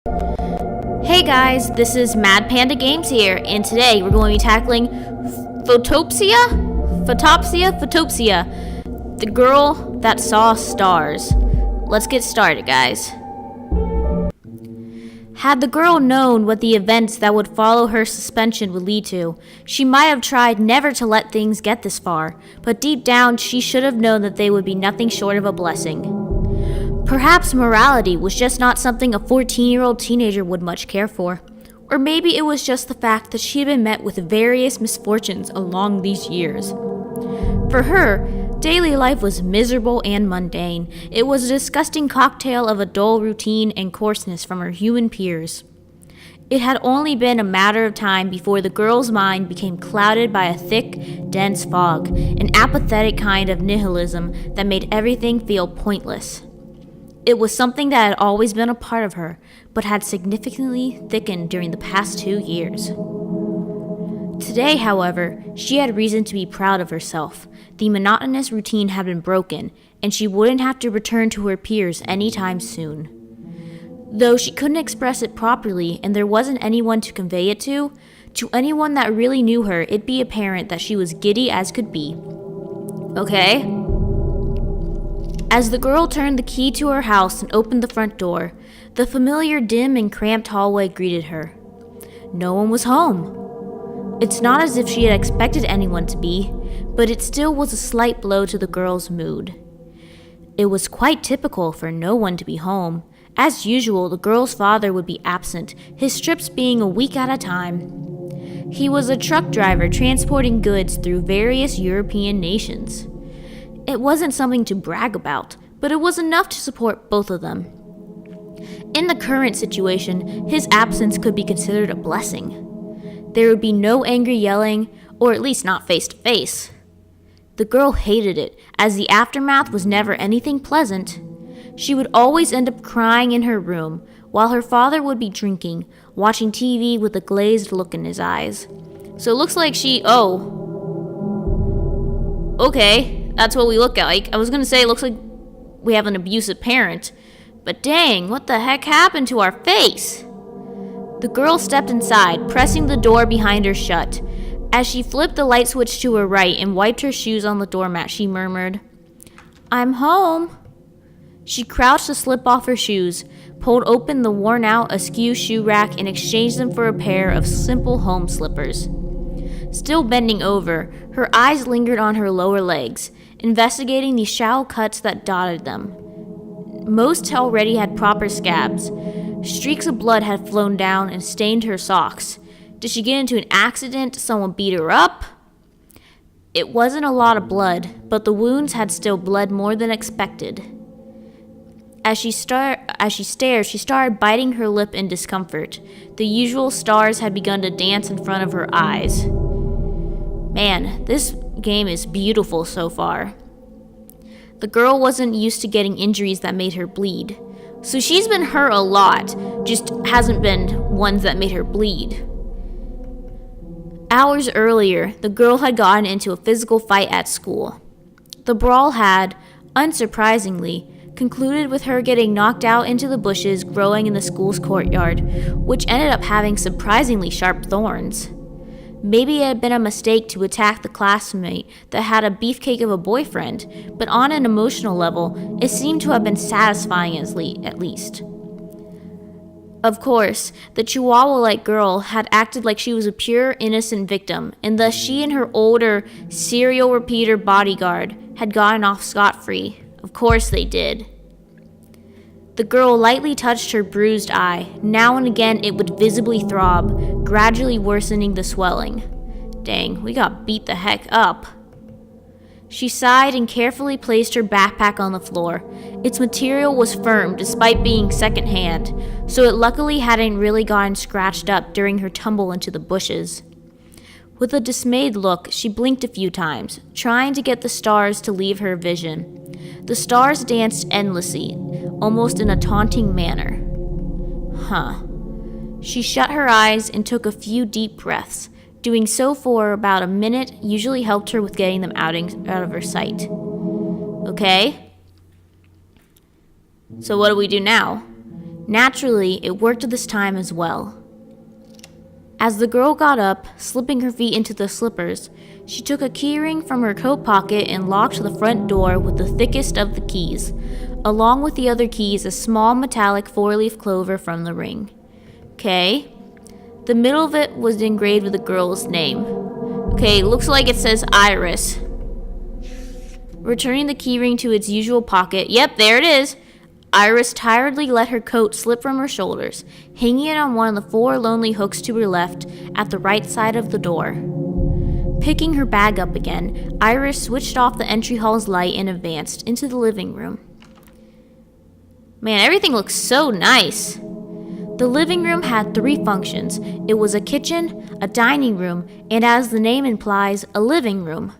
Hey guys, this is MadPanda Games here, and today we're going to be tackling Photopsia, the girl that saw stars. Let's get started, guys. Had the girl known what the events that would follow her suspension would lead to, she might have tried never to let things get this far, but deep down she should have known that they would be nothing short of a blessing. Perhaps morality was just not something a 14-year-old teenager would much care for. Or maybe it was just the fact that she had been met with various misfortunes along these years. For her, daily life was miserable and mundane. It was a disgusting cocktail of a dull routine and coarseness from her human peers. It had only been a matter of time before the girl's mind became clouded by a thick, dense fog, an apathetic kind of nihilism that made everything feel pointless. It was something that had always been a part of her, but had significantly thickened during the past 2 years. Today, however, she had reason to be proud of herself. The monotonous routine had been broken, and she wouldn't have to return to her peers anytime soon. Though she couldn't express it properly, and there wasn't anyone to convey it to anyone that really knew her, it'd be apparent that she was giddy as could be. Okay? As the girl turned the key to her house and opened the front door, the familiar dim and cramped hallway greeted her. No one was home. It's not as if she had expected anyone to be, but it still was a slight blow to the girl's mood. It was quite typical for no one to be home. As usual, the girl's father would be absent, his trips being a week at a time. He was a truck driver transporting goods through various European nations. It wasn't something to brag about, but it was enough to support both of them. In the current situation, his absence could be considered a blessing. There would be no angry yelling, or at least not face to face. The girl hated it, as the aftermath was never anything pleasant. She would always end up crying in her room, while her father would be drinking, watching TV with a glazed look in his eyes. So it looks like okay. That's what we look like. I was gonna say it looks like we have an abusive parent. But dang, what the heck happened to our face? The girl stepped inside, pressing the door behind her shut. As she flipped the light switch to her right and wiped her shoes on the doormat, she murmured, "I'm home." She crouched to slip off her shoes, pulled open the worn-out, askew shoe rack, and exchanged them for a pair of simple home slippers. Still bending over, her eyes lingered on her lower legs, investigating the shallow cuts that dotted them. Most already had proper scabs. Streaks of blood had flown down and stained her socks. Did she get into an accident? Someone beat her up? It wasn't a lot of blood, but the wounds had still bled more than expected. As she stared, she started biting her lip in discomfort. The usual stars had begun to dance in front of her eyes. Man, this game is beautiful so far. The girl wasn't used to getting injuries that made her bleed. So she's been hurt a lot, just hasn't been ones that made her bleed. Hours earlier, the girl had gotten into a physical fight at school. The brawl had, unsurprisingly, concluded with her getting knocked out into the bushes growing in the school's courtyard, which ended up having surprisingly sharp thorns. Maybe it had been a mistake to attack the classmate that had a beefcake of a boyfriend, but on an emotional level, it seemed to have been satisfying at least. Of course, the chihuahua-like girl had acted like she was a pure, innocent victim, and thus she and her older, serial repeater bodyguard had gotten off scot-free. Of course they did. The girl lightly touched her bruised eye. Now and again it would visibly throb, gradually worsening the swelling. Dang, we got beat the heck up. She sighed and carefully placed her backpack on the floor. Its material was firm despite being secondhand, so it luckily hadn't really gotten scratched up during her tumble into the bushes. With a dismayed look, she blinked a few times, trying to get the stars to leave her vision. The stars danced endlessly, almost in a taunting manner. She shut her eyes and took a few deep breaths. Doing so for about a minute usually helped her with getting them out of her sight. Okay? So what do we do now? Naturally, it worked this time as well. As the girl got up, slipping her feet into the slippers, she took a keyring from her coat pocket and locked the front door with the thickest of the keys, along with the other keys a small metallic 4-leaf clover from the ring. Okay. The middle of it was engraved with the girl's name. Okay, looks like it says Iris. Returning the keyring to its usual pocket, yep, there it is. Iris tiredly let her coat slip from her shoulders, hanging it on one of the 4 lonely hooks to her left at the right side of the door. Picking her bag up again, Iris switched off the entry hall's light and advanced into the living room. Man, everything looks so nice. The living room had 3 functions. It was a kitchen, a dining room, and as the name implies, a living room.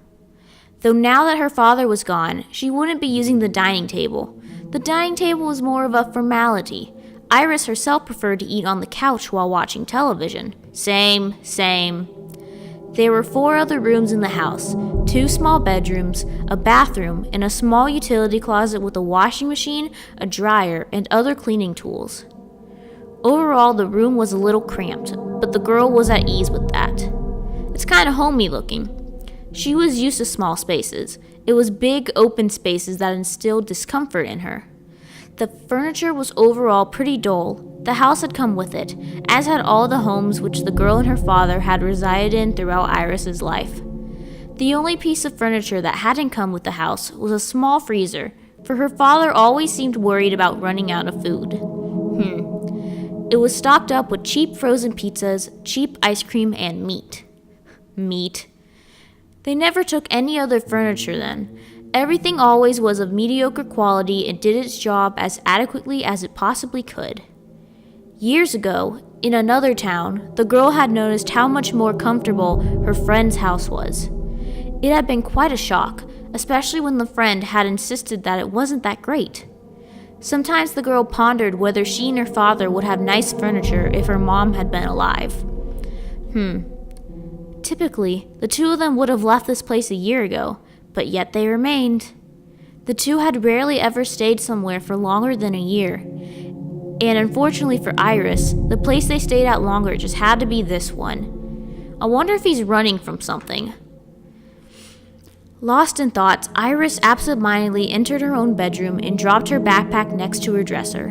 Though now that her father was gone, she wouldn't be using the dining table. The dining table was more of a formality. Iris herself preferred to eat on the couch while watching television. Same. There were 4 other rooms in the house, 2 small bedrooms, a bathroom, and a small utility closet with a washing machine, a dryer, and other cleaning tools. Overall, the room was a little cramped, but the girl was at ease with that. It's kind of homey looking. She was used to small spaces. It was big, open spaces that instilled discomfort in her. The furniture was overall pretty dull. The house had come with it, as had all the homes which the girl and her father had resided in throughout Iris's life. The only piece of furniture that hadn't come with the house was a small freezer, for her father always seemed worried about running out of food. It was stocked up with cheap frozen pizzas, cheap ice cream, and meat. Meat. They never took any other furniture then. Everything always was of mediocre quality and did its job as adequately as it possibly could. Years ago, in another town, the girl had noticed how much more comfortable her friend's house was. It had been quite a shock, especially when the friend had insisted that it wasn't that great. Sometimes the girl pondered whether she and her father would have nice furniture if her mom had been alive. Typically, the 2 of them would have left this place a year ago, but yet they remained. The 2 had rarely ever stayed somewhere for longer than a year. And unfortunately for Iris, the place they stayed at longer just had to be this one. I wonder if he's running from something. Lost in thoughts, Iris absentmindedly entered her own bedroom and dropped her backpack next to her dresser.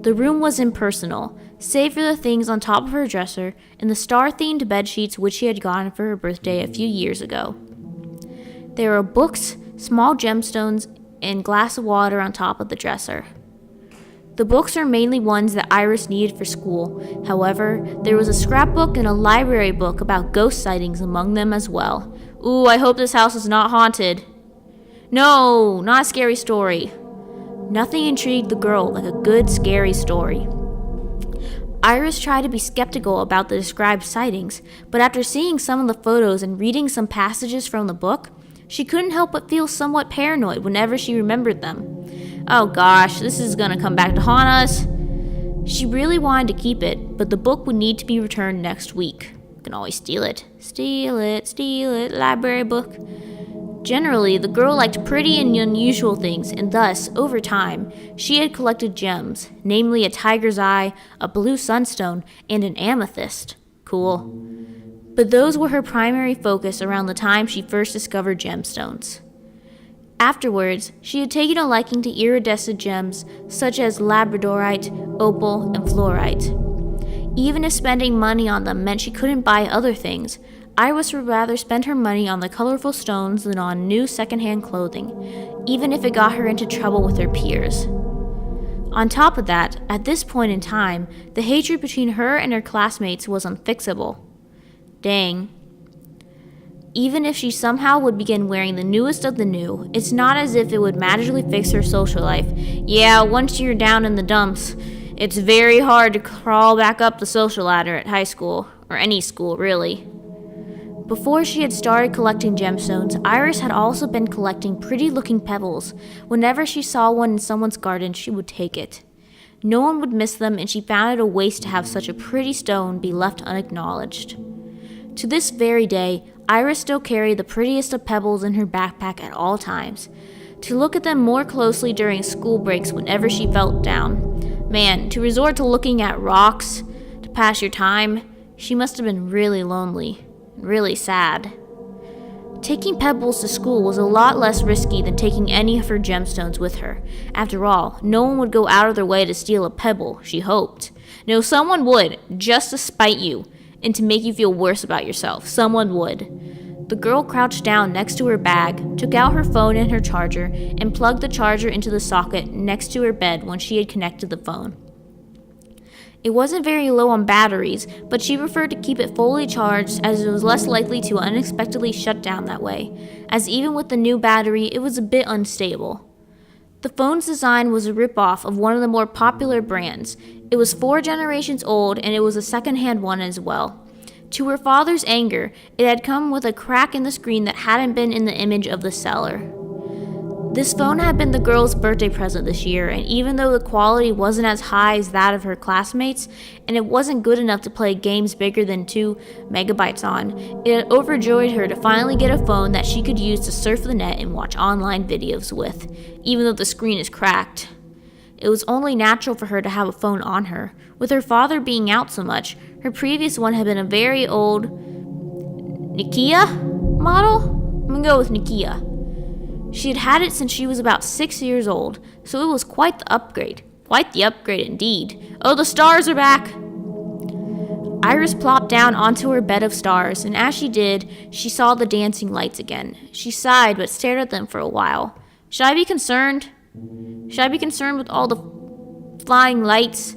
The room was impersonal, save for the things on top of her dresser and the star-themed bedsheets which she had gotten for her birthday a few years ago. There were books, small gemstones, and a glass of water on top of the dresser. The books are mainly ones that Iris needed for school. However, there was a scrapbook and a library book about ghost sightings among them as well. Ooh, I hope this house is not haunted. No, not a scary story. Nothing intrigued the girl like a good, scary story. Iris tried to be skeptical about the described sightings, but after seeing some of the photos and reading some passages from the book, she couldn't help but feel somewhat paranoid whenever she remembered them. Oh gosh, this is gonna come back to haunt us. She really wanted to keep it, but the book would need to be returned next week. You can always steal it. Steal it, library book. Generally, the girl liked pretty and unusual things, and thus, over time, she had collected gems, namely a tiger's eye, a blue sunstone, and an amethyst. Cool. But those were her primary focus around the time she first discovered gemstones. Afterwards, she had taken a liking to iridescent gems such as labradorite, opal, and fluorite. Even if spending money on them meant she couldn't buy other things, Iris would rather spend her money on the colorful stones than on new secondhand clothing, even if it got her into trouble with her peers. On top of that, at this point in time, the hatred between her and her classmates was unfixable. Dang. Even if she somehow would begin wearing the newest of the new, it's not as if it would magically fix her social life. Yeah, once you're down in the dumps, it's very hard to crawl back up the social ladder at high school, or any school, really. Before she had started collecting gemstones, Iris had also been collecting pretty-looking pebbles. Whenever she saw one in someone's garden, she would take it. No one would miss them, and she found it a waste to have such a pretty stone be left unacknowledged. To this very day, Iris still carried the prettiest of pebbles in her backpack at all times, to look at them more closely during school breaks whenever she felt down. Man, to resort to looking at rocks to pass your time, she must have been really lonely, really sad. Taking pebbles to school was a lot less risky than taking any of her gemstones with her. After all, no one would go out of their way to steal a pebble, she hoped. No, someone would, just to spite you, and to make you feel worse about yourself. Someone would. The girl crouched down next to her bag, took out her phone and her charger, and plugged the charger into the socket next to her bed when she had connected the phone. It wasn't very low on batteries, but she preferred to keep it fully charged as it was less likely to unexpectedly shut down that way, as even with the new battery, it was a bit unstable. The phone's design was a rip-off of one of the more popular brands. It was 4 generations old, and it was a second-hand one as well. To her father's anger, it had come with a crack in the screen that hadn't been in the image of the seller. This phone had been the girl's birthday present this year, and even though the quality wasn't as high as that of her classmates, and it wasn't good enough to play games bigger than 2 megabytes on, it had overjoyed her to finally get a phone that she could use to surf the net and watch online videos with, even though the screen is cracked. It was only natural for her to have a phone on her. With her father being out so much, her previous one had been a very old Nokia model? I'm gonna go with Nokia. She had it since she was about 6 years old, so it was quite the upgrade. Quite the upgrade indeed. Oh, the stars are back! Iris plopped down onto her bed of stars, and as she did, she saw the dancing lights again. She sighed, but stared at them for a while. Should I be concerned? Should I be concerned with all the flying lights?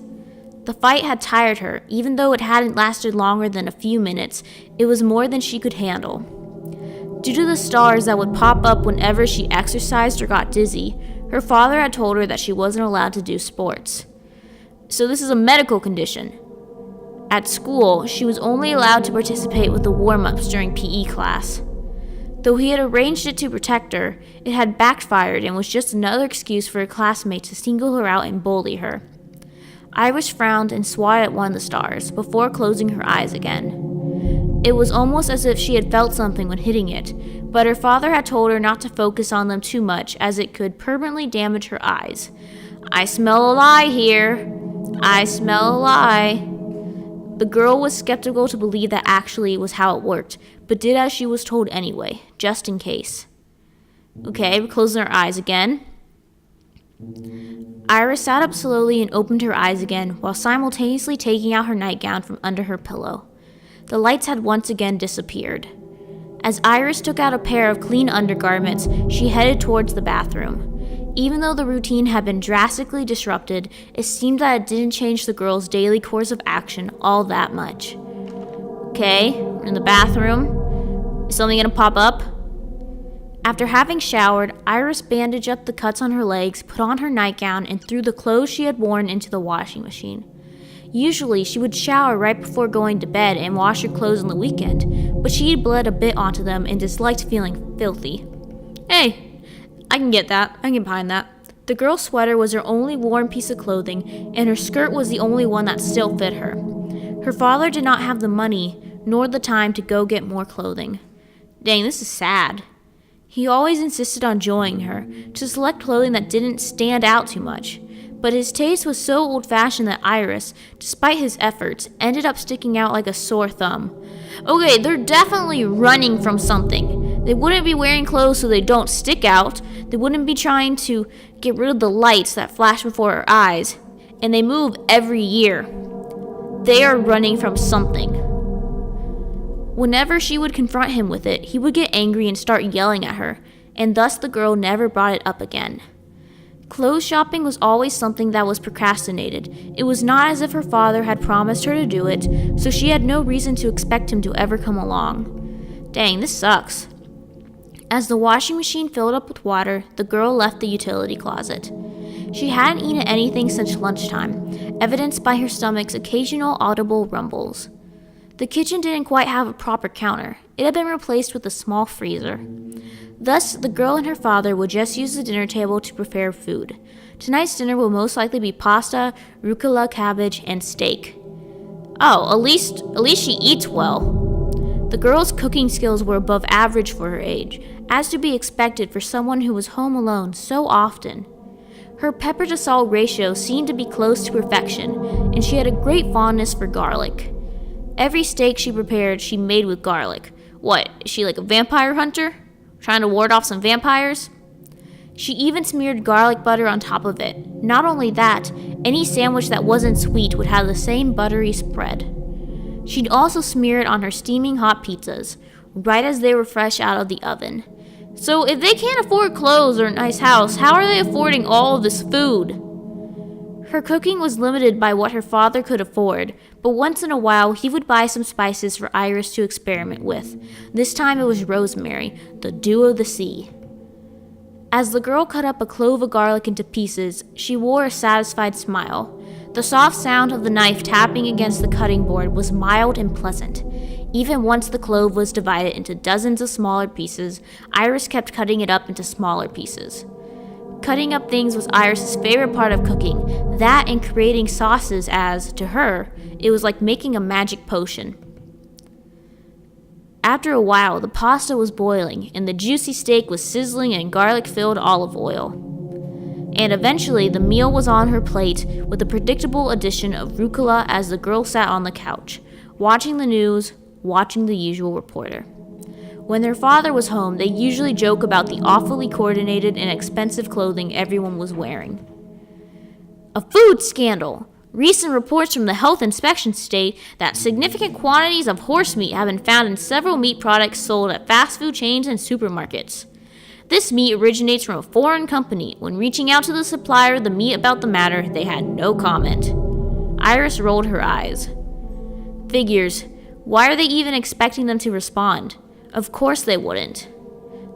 The fight had tired her. Even though it hadn't lasted longer than a few minutes, it was more than she could handle. Due to the stars that would pop up whenever she exercised or got dizzy, her father had told her that she wasn't allowed to do sports. So this is a medical condition. At school, she was only allowed to participate with the warm-ups during PE class. Though he had arranged it to protect her, it had backfired and was just another excuse for her classmates to single her out and bully her. Iris frowned and swatted at one of the stars before closing her eyes again. It was almost as if she had felt something when hitting it, but her father had told her not to focus on them too much as it could permanently damage her eyes. I smell a lie here. I smell a lie. The girl was skeptical to believe that actually was how it worked, but did as she was told anyway, just in case. Okay, we're closing our eyes again. Iris sat up slowly and opened her eyes again while simultaneously taking out her nightgown from under her pillow. The lights had once again disappeared. As Iris took out a pair of clean undergarments, she headed towards the bathroom. Even though the routine had been drastically disrupted, it seemed that it didn't change the girl's daily course of action all that much. Okay, we're in the bathroom. Is something gonna pop up? After having showered, Iris bandaged up the cuts on her legs, put on her nightgown, and threw the clothes she had worn into the washing machine. Usually, she would shower right before going to bed and wash her clothes on the weekend, but she had bled a bit onto them and disliked feeling filthy. Hey, I can get that. I can get behind that. The girl's sweater was her only worn piece of clothing, and her skirt was the only one that still fit her. Her father did not have the money nor the time to go get more clothing. Dang, this is sad. He always insisted on joining her to select clothing that didn't stand out too much. But his taste was so old-fashioned that Iris, despite his efforts, ended up sticking out like a sore thumb. Okay, they're definitely running from something. They wouldn't be wearing clothes so they don't stick out. They wouldn't be trying to get rid of the lights that flash before our eyes. And they move every year. They are running from something. Whenever she would confront him with it, he would get angry and start yelling at her, and thus the girl never brought it up again. Clothes shopping was always something that was procrastinated. It was not as if her father had promised her to do it, so she had no reason to expect him to ever come along. Dang, this sucks. As the washing machine filled up with water, the girl left the utility closet. She hadn't eaten anything since lunchtime, evidenced by her stomach's occasional audible rumbles. The kitchen didn't quite have a proper counter. It had been replaced with a small freezer. Thus, the girl and her father would just use the dinner table to prepare food. Tonight's dinner will most likely be pasta, rucola, cabbage, and steak. Oh, at least she eats well. The girl's cooking skills were above average for her age, as to be expected for someone who was home alone so often. Her pepper to salt ratio seemed to be close to perfection, and she had a great fondness for garlic. Every steak she prepared, she made with garlic. What, is she like a vampire hunter? Trying to ward off some vampires? She even smeared garlic butter on top of it. Not only that, any sandwich that wasn't sweet would have the same buttery spread. She'd also smear it on her steaming hot pizzas, right as they were fresh out of the oven. So if they can't afford clothes or a nice house, how are they affording all of this food? Her cooking was limited by what her father could afford, but once in a while he would buy some spices for Iris to experiment with. This time it was rosemary, the dew of the sea. As the girl cut up a clove of garlic into pieces, she wore a satisfied smile. The soft sound of the knife tapping against the cutting board was mild and pleasant. Even once the clove was divided into dozens of smaller pieces, Iris kept cutting it up into smaller pieces. Cutting up things was Iris's favorite part of cooking, that and creating sauces as, to her, it was like making a magic potion. After a while, the pasta was boiling, and the juicy steak was sizzling in garlic-filled olive oil. And eventually, the meal was on her plate with the predictable addition of rucola as the girl sat on the couch, watching the news, watching the usual reporter. When their father was home, they usually joke about the awfully coordinated and expensive clothing everyone was wearing. A food scandal! Recent reports from the health inspection state that significant quantities of horse meat have been found in several meat products sold at fast food chains and supermarkets. This meat originates from a foreign company. When reaching out to the supplier of the meat about the matter, they had no comment. Iris rolled her eyes. Figures. Why are they even expecting them to respond? Of course they wouldn't.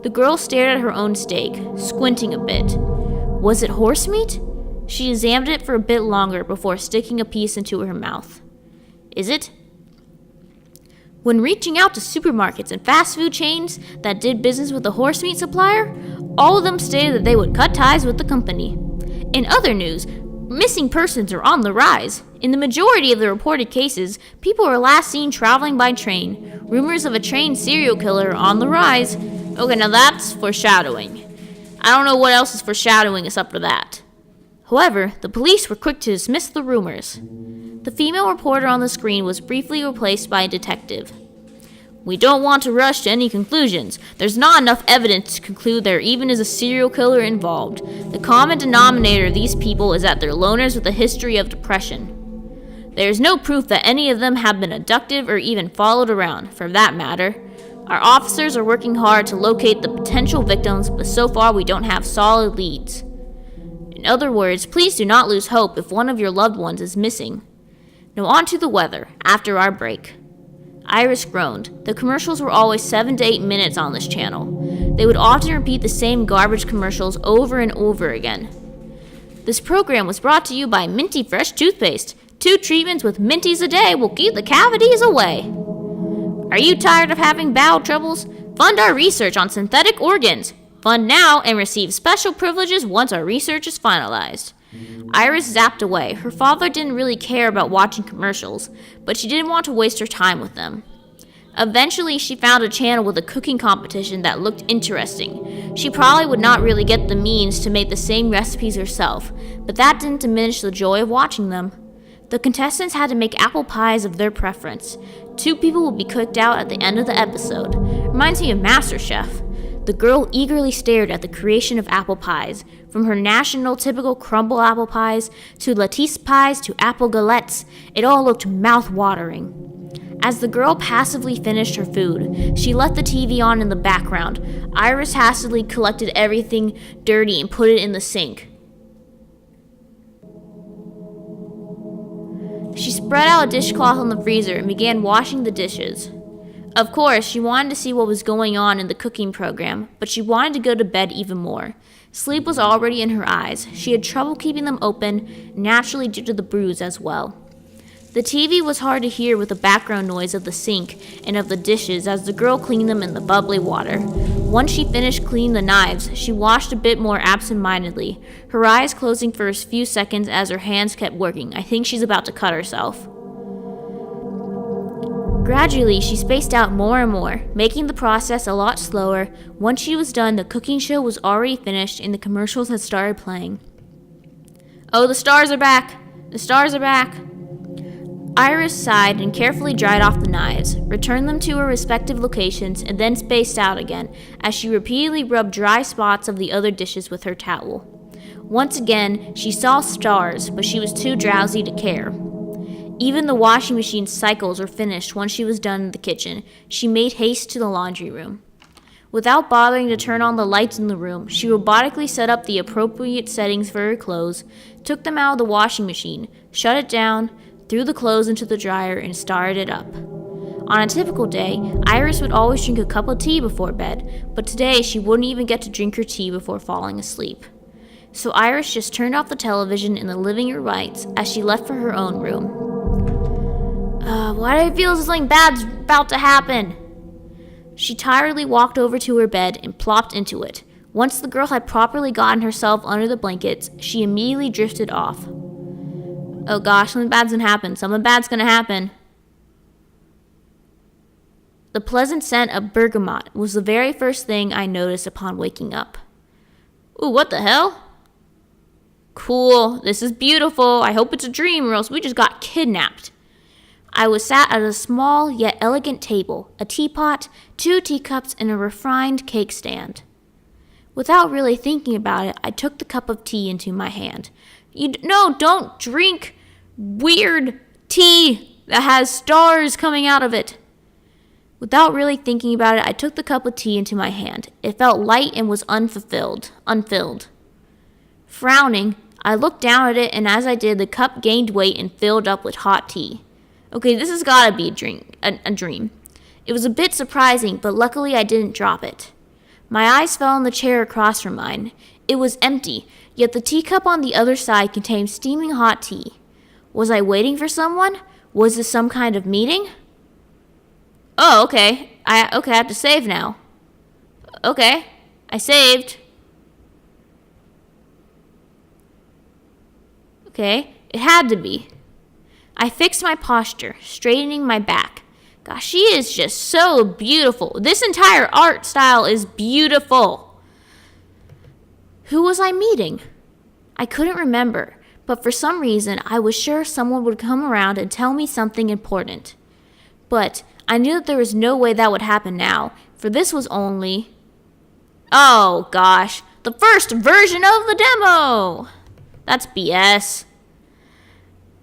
The girl stared at her own steak, squinting a bit. Was it horse meat? She examined it for a bit longer before sticking a piece into her mouth. Is it? When reaching out to supermarkets and fast food chains that did business with a horse meat supplier, all of them stated that they would cut ties with the company. In other news, missing persons are on the rise. In the majority of the reported cases, people are last seen traveling by train. Rumors of a train serial killer are on the rise. Okay, now that's foreshadowing. I don't know what else is foreshadowing except for that. However, the police were quick to dismiss the rumors. The female reporter on the screen was briefly replaced by a detective. We don't want to rush to any conclusions. There's not enough evidence to conclude there even is a serial killer involved. The common denominator of these people is that they're loners with a history of depression. There is no proof that any of them have been abducted or even followed around, for that matter. Our officers are working hard to locate the potential victims, but so far we don't have solid leads. In other words, please do not lose hope if one of your loved ones is missing. Now on to the weather, after our break. Iris groaned. The commercials were always 7 to 8 minutes on this channel. They would often repeat the same garbage commercials over and over again. This program was brought to you by Minty Fresh Toothpaste. 2 treatments with Minties a day will keep the cavities away. Are you tired of having bowel troubles? Fund our research on synthetic organs. Fund now and receive special privileges once our research is finalized. Iris zapped away. Her father didn't really care about watching commercials, but she didn't want to waste her time with them. Eventually, she found a channel with a cooking competition that looked interesting. She probably would not really get the means to make the same recipes herself, but that didn't diminish the joy of watching them. The contestants had to make apple pies of their preference. 2 people would be cooked out at the end of the episode. Reminds me of MasterChef. The girl eagerly stared at the creation of apple pies, from her national typical crumble apple pies to lattice pies to apple galettes. It all looked mouth-watering. As the girl passively finished her food, she left the TV on in the background. Iris hastily collected everything dirty and put it in the sink. She spread out a dishcloth on the freezer and began washing the dishes. Of course, she wanted to see what was going on in the cooking program, but she wanted to go to bed even more. Sleep was already in her eyes. She had trouble keeping them open, naturally due to the bruise as well. The TV was hard to hear with the background noise of the sink and of the dishes as the girl cleaned them in the bubbly water. Once she finished cleaning the knives, she washed a bit more absent-mindedly, her eyes closing for a few seconds as her hands kept working. I think she's about to cut herself. Gradually, she spaced out more and more, making the process a lot slower. Once she was done, the cooking show was already finished and the commercials had started playing. Oh, the stars are back! The stars are back! Iris sighed and carefully dried off the knives, returned them to her respective locations, and then spaced out again as she repeatedly rubbed dry spots of the other dishes with her towel. Once again, she saw stars, but she was too drowsy to care. Even the washing machine's cycles were finished once she was done in the kitchen. She made haste to the laundry room. Without bothering to turn on the lights in the room, she robotically set up the appropriate settings for her clothes, took them out of the washing machine, shut it down, threw the clothes into the dryer, and started it up. On a typical day, Iris would always drink a cup of tea before bed, but today she wouldn't even get to drink her tea before falling asleep. So Iris just turned off the television in the living room lights as she left for her own room. Why do I feel as if something bad's about to happen? She tiredly walked over to her bed and plopped into it. Once the girl had properly gotten herself under the blankets, she immediately drifted off. Oh gosh, something bad's gonna happen. Something bad's gonna happen. The pleasant scent of bergamot was the very first thing I noticed upon waking up. Ooh, what the hell? Cool, this is beautiful. I hope it's a dream or else we just got kidnapped. I was sat at a small yet elegant table, a teapot, 2 teacups, and a refined cake stand. Without really thinking about it, I took the cup of tea into my hand. No, don't drink weird tea that has stars coming out of it. Without really thinking about it, I took the cup of tea into my hand. It felt light and was unfilled. Frowning, I looked down at it, and as I did, the cup gained weight and filled up with hot tea. Okay, this has got to be a dream. It was a bit surprising, but luckily I didn't drop it. My eyes fell on the chair across from mine. It was empty, yet the teacup on the other side contained steaming hot tea. Was I waiting for someone? Was this some kind of meeting? Oh, okay. I have to save now. Okay, I saved. Okay, it had to be. I fixed my posture, straightening my back. Gosh, she is just so beautiful. This entire art style is beautiful. Who was I meeting? I couldn't remember, but for some reason, I was sure someone would come around and tell me something important. But I knew that there was no way that would happen now, for this was only... Oh, gosh, the first version of the demo! That's BS.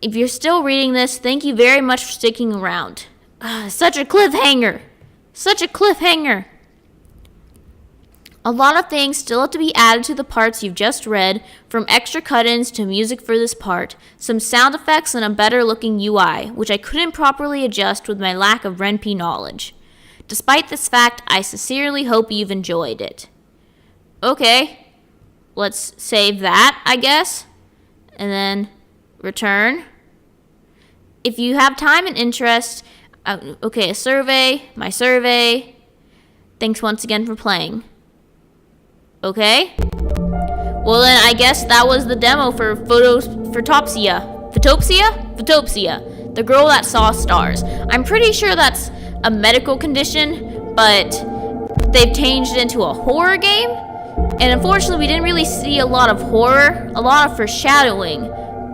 If you're still reading this, thank you very much for sticking around. Such a cliffhanger! Such a cliffhanger! A lot of things still have to be added to the parts you've just read, from extra cut-ins to music for this part, some sound effects and a better looking UI, which I couldn't properly adjust with my lack of RenP knowledge. Despite this fact, I sincerely hope you've enjoyed it. Okay, let's save that, I guess, and then return. If you have time and interest, a survey, my survey. Thanks once again for playing. Okay? Well then, I guess that was the demo for Photopsia. Photopsia, the girl that saw stars. I'm pretty sure that's a medical condition, but they've changed it into a horror game. And unfortunately, we didn't really see a lot of horror, a lot of foreshadowing,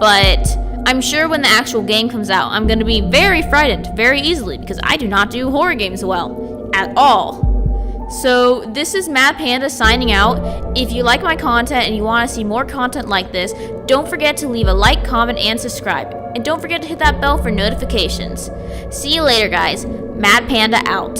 but I'm sure when the actual game comes out, I'm going to be very frightened very easily because I do not do horror games well at all. So this is MadPanda signing out. If you like my content and you want to see more content like this, don't forget to leave a like, comment, and subscribe. And don't forget to hit that bell for notifications. See you later, guys. MadPanda out.